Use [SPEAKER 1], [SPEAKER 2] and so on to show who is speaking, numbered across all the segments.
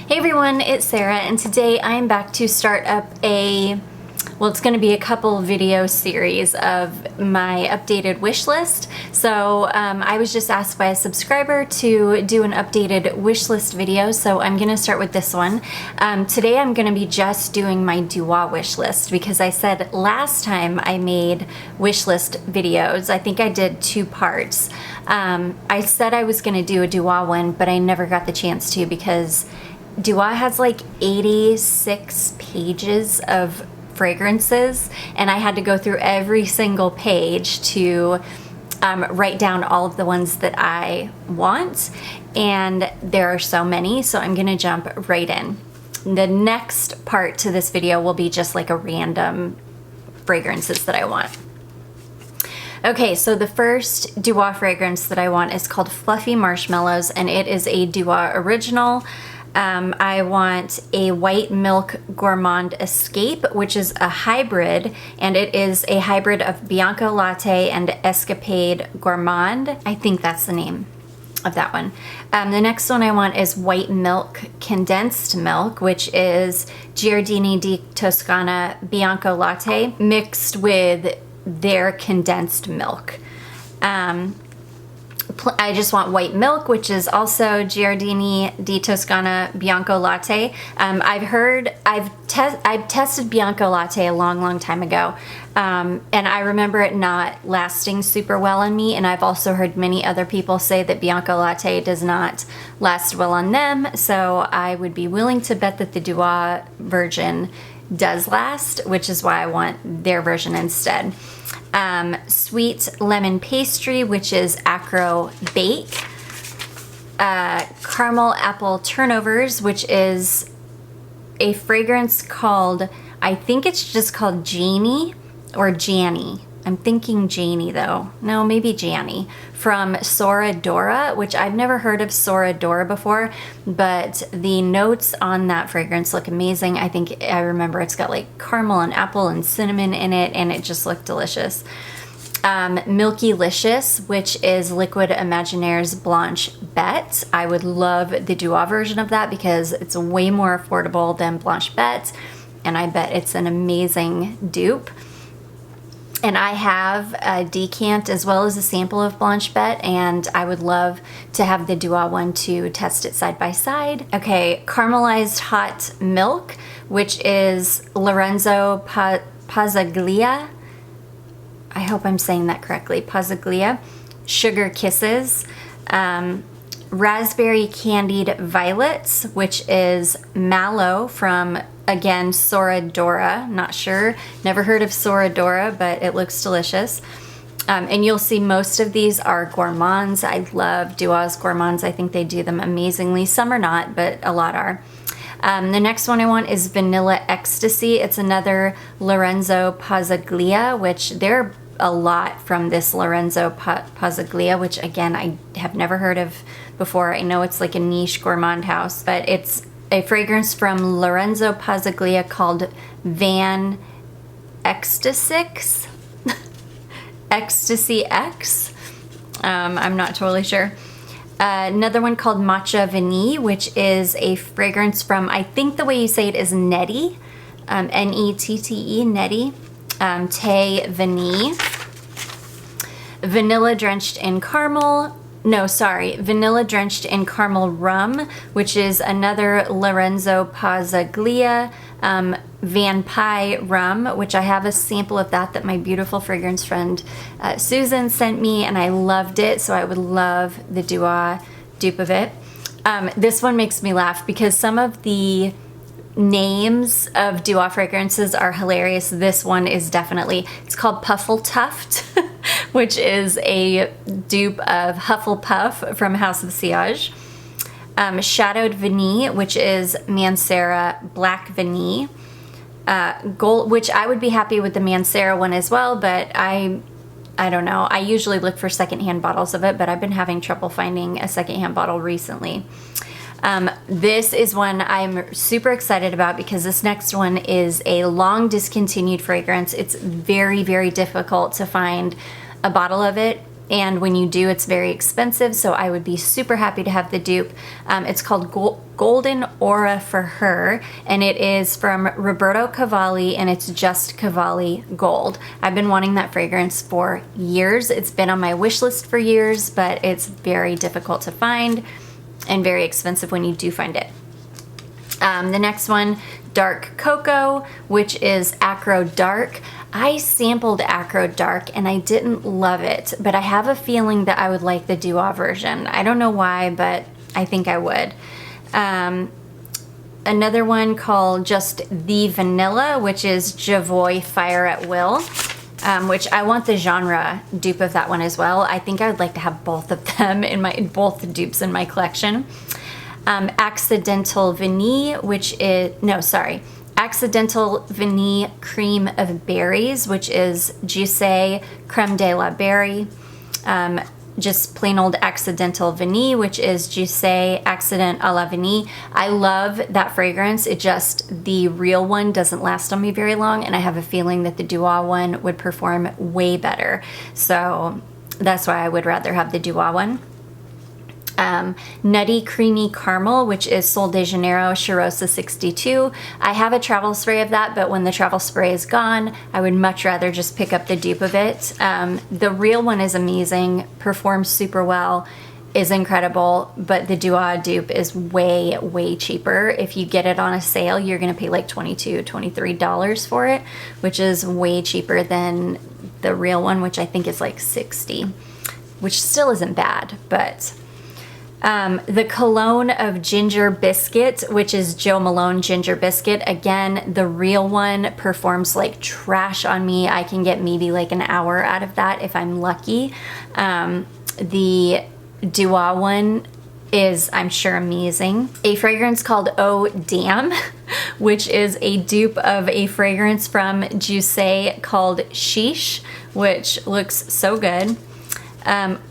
[SPEAKER 1] Hey everyone, it's Sarah, and today I'm back to start up it's going to be a couple video series of my updated wish list. So I was just asked by a subscriber to do an updated wish list video, so I'm going to start with this one. Today I'm going to be just doing my Dua wish list because I said last time I made wish list videos, I think I did 2 parts. I said I was going to do a Dua one, but I never got the chance to because Dua has like 86 pages of fragrances, and I had to go through every single page to write down all of the ones that I want, and there are so many, so I'm gonna jump right in. The next part to this video will be just like a random fragrances that I want. Okay, so the first Dua fragrance that I want is called Fluffy Marshmallows, and it is a Dua original. I want a white milk Gourmand Escape, which is a hybrid, and it is a hybrid of Bianco Latte and Escapade Gourmand. I think that's the name of that one. The next one I want is white milk condensed milk, which is Giardini di Toscana Bianco Latte mixed with their condensed milk. I just want white milk, which is also Giardini di Toscana Bianco Latte. I've tested Bianco Latte a long time ago, and I remember it not lasting super well on me, and I've also heard many other people say that Bianco Latte does not last well on them, so I would be willing to bet that the Dua version does last, which is why I want their version instead. Sweet lemon pastry, which is Akro bake. Caramel apple turnovers, which is a fragrance called, I think it's just called Jany or Jany. I'm thinking Jany though. No, maybe Jany. From Sora, Dora, which I've never heard of Sora, Dora before, but the notes on that fragrance look amazing. I remember it's got like caramel and apple and cinnamon in it, and it just looked delicious. Milkylicious, which is Liquid Imaginaires Blanche Bete. I would love the Dua version of that because it's way more affordable than Blanche Bete, and I bet it's an amazing dupe. And I have a decant as well as a sample of Blanche Bete, and I would love to have the Dua one to test it side by side. Okay, Caramelized hot milk, which is Lorenzo Pazzaglia. I hope I'm saying that correctly. Pazzaglia. Sugar Kisses. Raspberry candied violets, which is Mallow from, again, Sora, Dora. Not sure. Never heard of Sora, Dora, but it looks delicious. And you'll see most of these are gourmands. I love Dua's gourmands. I think they do them amazingly. Some are not, but a lot are. The next one I want is Vanilla Ecstasy. It's another Lorenzo Pazzaglia, which there are a lot from this Lorenzo Pazzaglia, which again, I have never heard of before. I know it's like a niche gourmand house, but it's a fragrance from Lorenzo Pazzaglia called Van Ecstasix. Ecstasy X. I'm not totally sure. Another one called Matcha Vanille, which is a fragrance from, I think the way you say it is Nette, N-E-T-T-E, Nette, Te Vanille. Vanilla drenched in caramel. No, sorry, vanilla drenched in caramel rum, which is another Lorenzo Pazzaglia Van Pie rum, which I have a sample of that my beautiful fragrance friend Susan sent me, and I loved it, so I would love the Dua dupe of it. This one makes me laugh because some of the names of Dua fragrances are hilarious. This one is definitely, it's called Puffle Tuft, which is a dupe of Hufflepuff from House of Siage. Shadowed Vanille, which is Mancera Black Vanille. Gold, which I would be happy with the Mancera one as well, but I don't know. I usually look for secondhand bottles of it, but I've been having trouble finding a secondhand bottle recently. This is one I'm super excited about because this next one is a long discontinued fragrance. It's very, very difficult to find a bottle of it, and when you do, it's very expensive, so I would be super happy to have the dupe. It's called Golden Aura for Her, and it is from Roberto Cavalli, and it's just Cavalli Gold. I've been wanting that fragrance for years. It's been on my wish list for years, but it's very difficult to find and very expensive when you do find it. The next one, Dark Cocoa, which is Akro Dark. I sampled Akro Dark and I didn't love it, but I have a feeling that I would like the Dua version. I don't know why, but I think I would. Another one called just The Vanilla, which is Javoy Fire at Will, which I want the genre dupe of that one as well. I think I would like to have both of them both dupes in my collection. Accidental Vanille, Accidental Vanille Cream of Berries, which is Juicy Creme de la Berry. Just plain old Accidental Vanille, which is Juicy Accident à la Vanille. I love that fragrance. The real one doesn't last on me very long, and I have a feeling that the Dua one would perform way better. So that's why I would rather have the Dua one. Nutty Creamy Caramel, which is Sol de Janeiro Cheirosa 62. I have a travel spray of that, but when the travel spray is gone, I would much rather just pick up the dupe of it. The real one is amazing, performs super well, is incredible, but the Dua dupe is way, way cheaper. If you get it on a sale, you're gonna pay like $22, $23 for it, which is way cheaper than the real one, which I think is like $60, which still isn't bad, but... the Cologne of Ginger Biscuit, which is Jo Malone Ginger Biscuit. Again, the real one performs like trash on me. I can get maybe like an hour out of that if I'm lucky. The Dua one is, I'm sure, amazing. A fragrance called Oh Damn, which is a dupe of a fragrance from Juicy called Sheesh, which looks so good.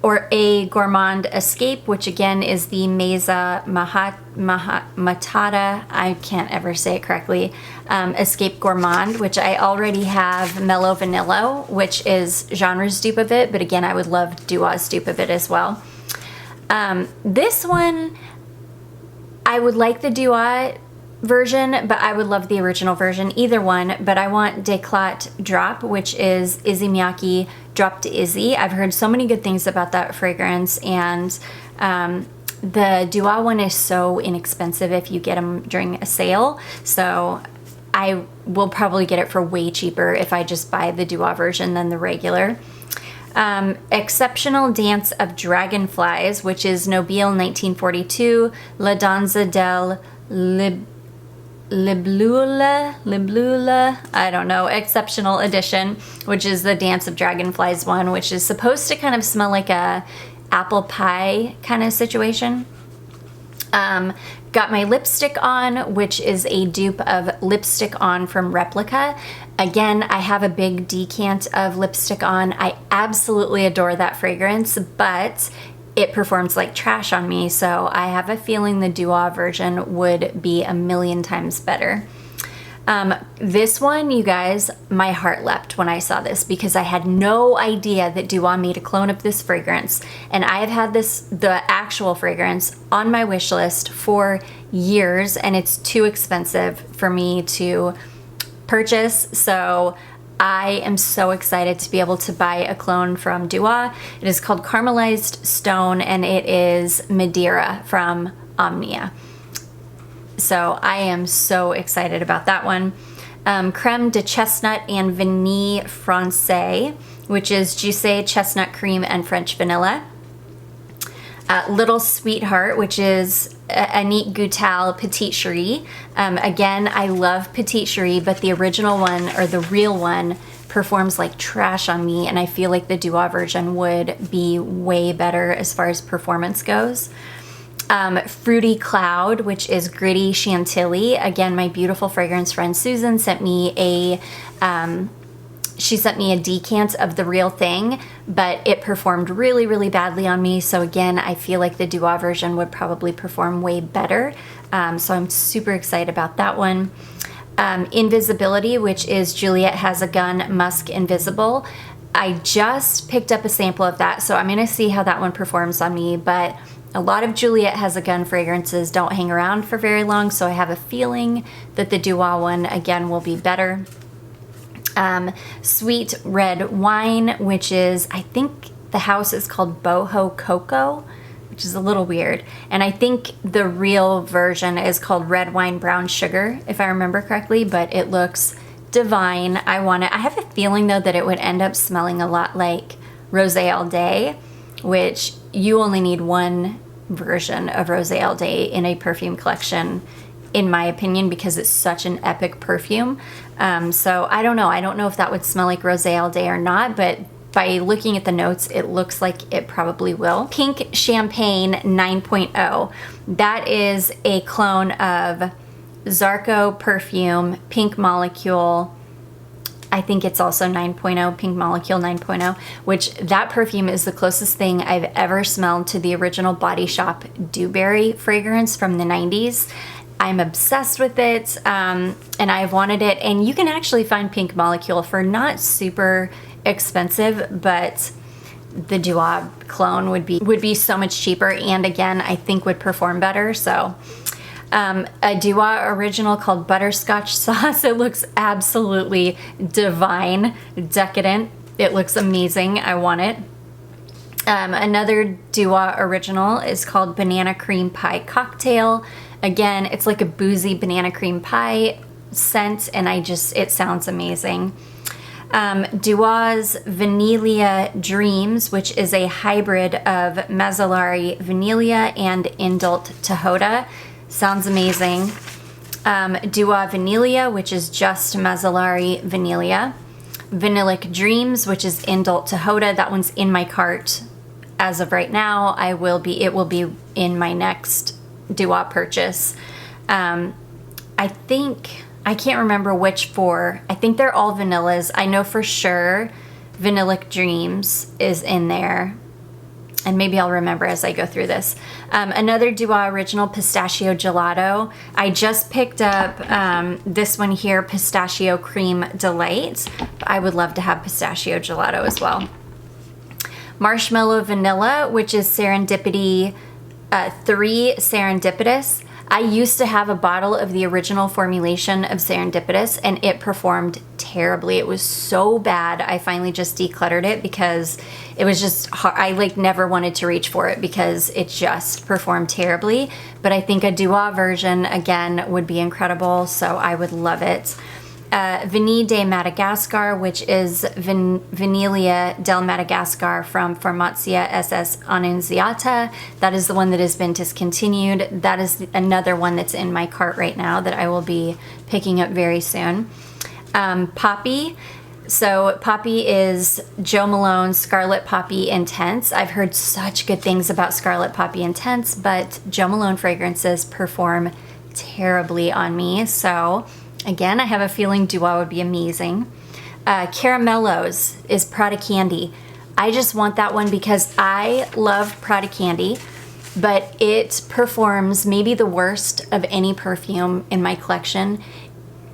[SPEAKER 1] Or a Gourmand Escape, which again is the Meza Matata, I can't ever say it correctly, Escape Gourmand, which I already have Mellow Vanilla, which is genre's dupe of it, but again, I would love Dua's dupe of it as well. This one, I would like the Dua version, but I would love the original version, either one, but I want Declat Drop, which is Izzy Miyake Drop to Izzy. I've heard so many good things about that fragrance, and the Dua one is so inexpensive if you get them during a sale, so I will probably get it for way cheaper if I just buy the Dua version than the regular. Exceptional Dance of Dragonflies, which is Nobile 1942, La Danza del Liblula, I don't know, Exceptional Edition, which is the Dance of Dragonflies one, which is supposed to kind of smell like a apple pie kind of situation. Got my Lipstick On, which is a dupe of Lipstick On from Replica. Again, I have a big decant of Lipstick On. I absolutely adore that fragrance, but it performs like trash on me, so I have a feeling the Dua version would be a million times better. This one, you guys, my heart leapt when I saw this because I had no idea that Dua made a clone of this fragrance, and I have had the actual fragrance on my wish list for years, and it's too expensive for me to purchase, so I am so excited to be able to buy a clone from Dua. It is called Caramelized Stone, and it is Madeira from Omnia. So I am so excited about that one. Creme de Chestnut and Vanille Francais, which is Juicy Chestnut Cream and French Vanilla. Little Sweetheart, which is Annick Goutal Petite Cherie. Again, I love Petite Cherie, but the original one, or the real one, performs like trash on me, and I feel like the Dua version would be way better as far as performance goes. Fruity Cloud, which is Gritty Chantilly. Again, my beautiful fragrance friend Susan sent me a decant of the real thing, but it performed really, really badly on me. So again, I feel like the Dua version would probably perform way better. So I'm super excited about that one. Invisibility, which is Juliette Has a Gun Musk Invisible. I just picked up a sample of that, so I'm gonna see how that one performs on me, but A lot of Juliet Has a Gun fragrances don't hang around for very long, so I have a feeling that the Duo one, again, will be better. Sweet Red Wine, which is, I think the house is called Boho Cocoa, which is a little weird. And I think the real version is called Red Wine Brown Sugar, if I remember correctly, but it looks divine. I want it. I have a feeling though that it would end up smelling a lot like Rosé All Day, which you only need one version of Rosé All Day in a perfume collection, in my opinion, because it's such an epic perfume. So I don't know. I don't know if that would smell like Rosé All Day or not, but by looking at the notes, it looks like it probably will. Pink Champagne 9.0. That is a clone of Zarco perfume, Pink Molecule. I think it's also 9.0, Pink Molecule 9.0, which that perfume is the closest thing I've ever smelled to the original Body Shop Dewberry fragrance from the 90s. I'm obsessed with it, and I've wanted it. And you can actually find Pink Molecule for not super expensive, but the Duo clone would be so much cheaper, and again, I think would perform better. So a Duo original called Butterscotch Sauce. It looks absolutely divine, decadent. It looks amazing. I want it. Another Duo original is called Banana Cream Pie Cocktail. Again, it's like a boozy banana cream pie scent, and it sounds amazing. Duo's Vanilla Dreams, which is a hybrid of Mazzolari Vanilla and Indult Tahota. Sounds amazing. Duo Vanilla, which is just Mazzolari Vanilla. Vanillic Dreams, which is Indult Tahota. That one's in my cart as of right now. It will be in my next Duo purchase. I can't remember which four. I think they're all vanillas. I know for sure Vanillic Dreams is in there. And maybe I'll remember as I go through this. Another Duo original, Pistachio Gelato. I just picked up this one here, Pistachio Cream Delight. I would love to have Pistachio Gelato as well. Marshmallow Vanilla, which is Serendipity 3 Serendipitous. I used to have a bottle of the original formulation of Serendipitous, and it performed terribly. It was so bad, I finally just decluttered it because it was just hard. I never wanted to reach for it because it just performed terribly. But I think a Duo version, again, would be incredible, so I would love it. Vanille de Madagascar, which is Vanilla del Madagascar from Farmacia SS Annunziata. That is the one that has been discontinued. That is another one that's in my cart right now that I will be picking up very soon. Poppy. So Poppy is Jo Malone's Scarlet Poppy Intense. I've heard such good things about Scarlet Poppy Intense, but Jo Malone fragrances perform terribly on me. So again, I have a feeling Duo would be amazing. Caramellos is Prada Candy. I just want that one because I love Prada Candy, but it performs maybe the worst of any perfume in my collection.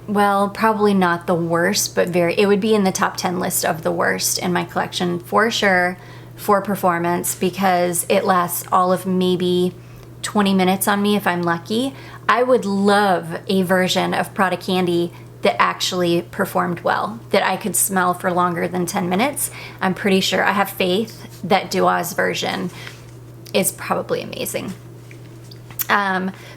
[SPEAKER 1] Well, probably not the worst, but it would be in the top 10 list of the worst in my collection for sure for performance, because it lasts all of maybe 20 minutes on me if I'm lucky. I would love a version of Prada Candy that actually performed well, that I could smell for longer than 10 minutes. I'm pretty sure, I have faith that Duo's version is probably amazing.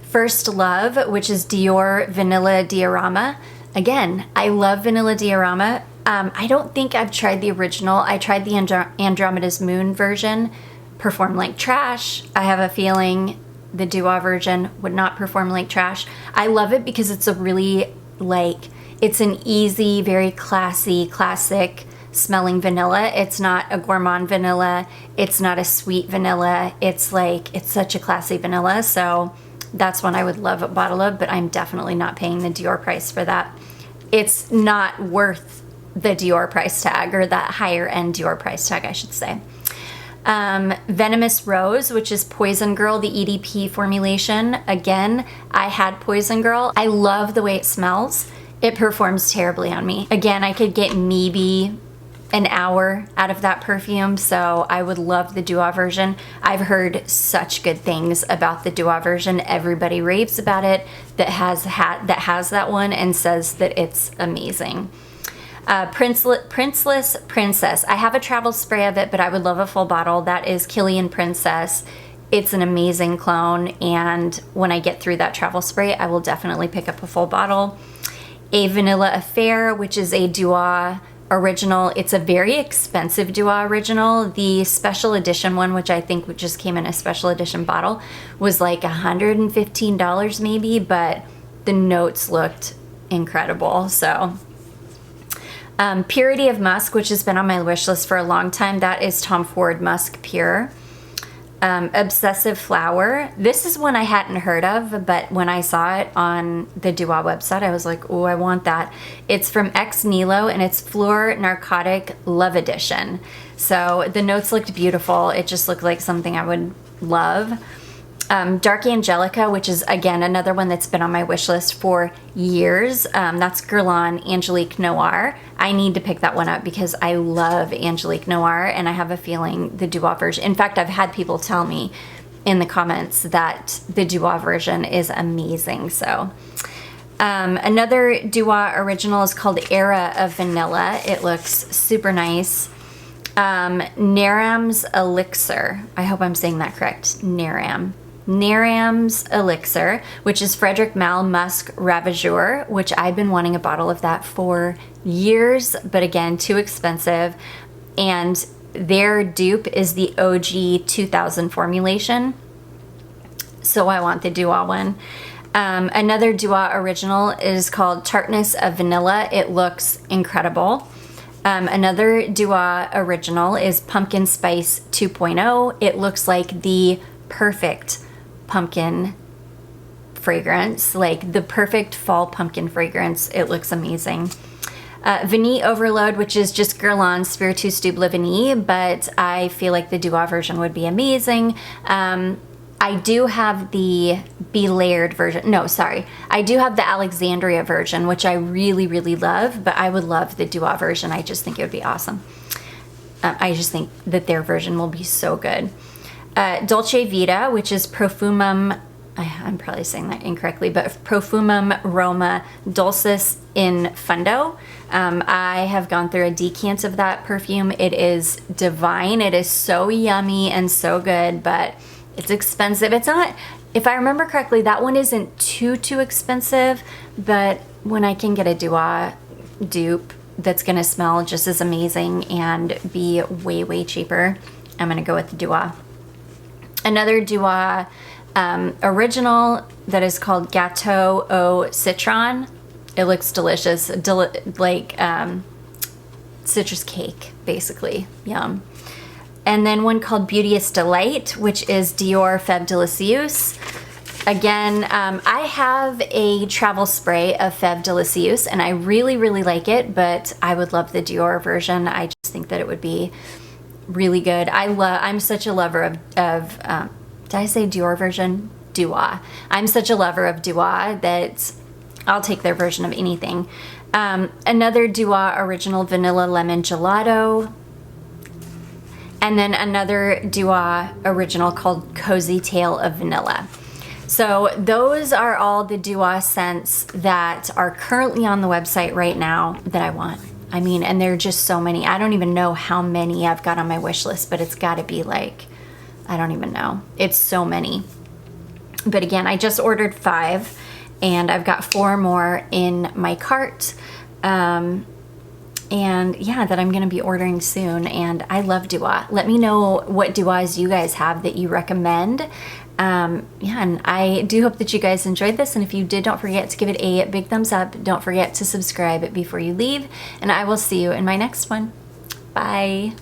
[SPEAKER 1] First Love, which is Dior Vanilla Diorama. Again, I love Vanilla Diorama. I don't think I've tried the original. I tried the Andromeda's Moon version, performed like trash. I have a feeling the Duo version would not perform like trash. I love it because it's a really, it's an easy, very classy, classic smelling vanilla. It's not a gourmand vanilla. It's not a sweet vanilla. It's such a classy vanilla. So that's one I would love a bottle of, but I'm definitely not paying the Dior price for that. It's not worth the Dior price tag, or that higher end Dior price tag, I should say. Venomous Rose, which is Poison Girl, the EDP formulation. Again, I had Poison Girl. I love the way it smells. It performs terribly on me. Again, I could get maybe an hour out of that perfume, so I would love the Dua version. I've heard such good things about the Dua version. Everybody raves about it that has that one and says that it's amazing. Princeless Princess. I have a travel spray of it, but I would love a full bottle. That is Killian Princess. It's an amazing clone, and when I get through that travel spray, I will definitely pick up a full bottle. A Vanilla Affair, which is a Dua original. It's a very expensive Dua original. The special edition one, which I think just came in a special edition bottle, was like $115 maybe, but the notes looked incredible. So Purity of Musk, which has been on my wish list for a long time. That is Tom Ford Musk Pure. Obsessive Flower. This is one I hadn't heard of, but when I saw it on the Dua website, I was like, oh, I want that. It's from Ex Nihilo, and it's Fleur Narcotic Love Edition. So the notes looked beautiful. It just looked like something I would love. Dark Angelica, which is, again, another one that's been on my wish list for years. That's Guerlain Angelique Noir. I need to pick that one up because I love Angelique Noir, and I have a feeling the Dua version... In fact, I've had people tell me in the comments that the Dua version is amazing. So another Dua original is called Era of Vanilla. It looks super nice. Naram's Elixir. I hope I'm saying that correct. Naram's Elixir, which is Frederic Malle Musk Ravageur, which I've been wanting a bottle of that for years, but again, too expensive. And their dupe is the OG 2000 formulation. So I want the Dua one. Another Dua original is called Tartness of Vanilla. It looks incredible. Another Dua original is Pumpkin Spice 2.0. It looks like the perfect pumpkin fragrance, like the perfect fall pumpkin fragrance. It looks amazing. Vanille Overload, which is just Guerlain Spiritus Double Vanille, but I feel like the Dua version would be amazing. I do have the Belayered version. No, sorry. I do have the Alexandria version, which I really, really love, but I would love the Dua version. I just think it would be awesome. I just think that their version will be so good. Dolce Vita, which is Profumum, I'm probably saying that incorrectly, but Profumum Roma Dulcis in Fundo. I have gone through a decant of that perfume. It is divine. It is so yummy and so good, but it's expensive. It's not, if I remember correctly, that one isn't too expensive, but when I can get a Dua dupe that's gonna smell just as amazing and be way cheaper, I'm gonna go with the Dua. Another Dua original that is called Gâteau au Citron. It looks delicious, like citrus cake, basically. Yum. And then one called Beauteous Delight, which is Dior Fève Délicieuse. Again, I have a travel spray of Fève Délicieuse, and I really like it, but I would love the Dior version. I just think that it would be really good. I'm such a lover of did I say Dior version? Dua. I'm such a lover of Dua that I'll take their version of anything. Another Dua original Vanilla Lemon Gelato. And then another Dua original called Cozy Tale of Vanilla. So those are all the Dua scents that are currently on the website right now that I want. I mean, and there are just so many. I don't even know how many I've got on my wish list, but it's got to be like, I don't even know. It's so many. But again, I just ordered 5, and I've got 4 more in my cart. And yeah, that I'm going to be ordering soon. And I love Dua. Let me know what Duas you guys have that you recommend. Yeah, and I do hope that you guys enjoyed this, and if you did, don't forget to give it a big thumbs up. Don't forget to subscribe before you leave, and I will see you in my next one. Bye.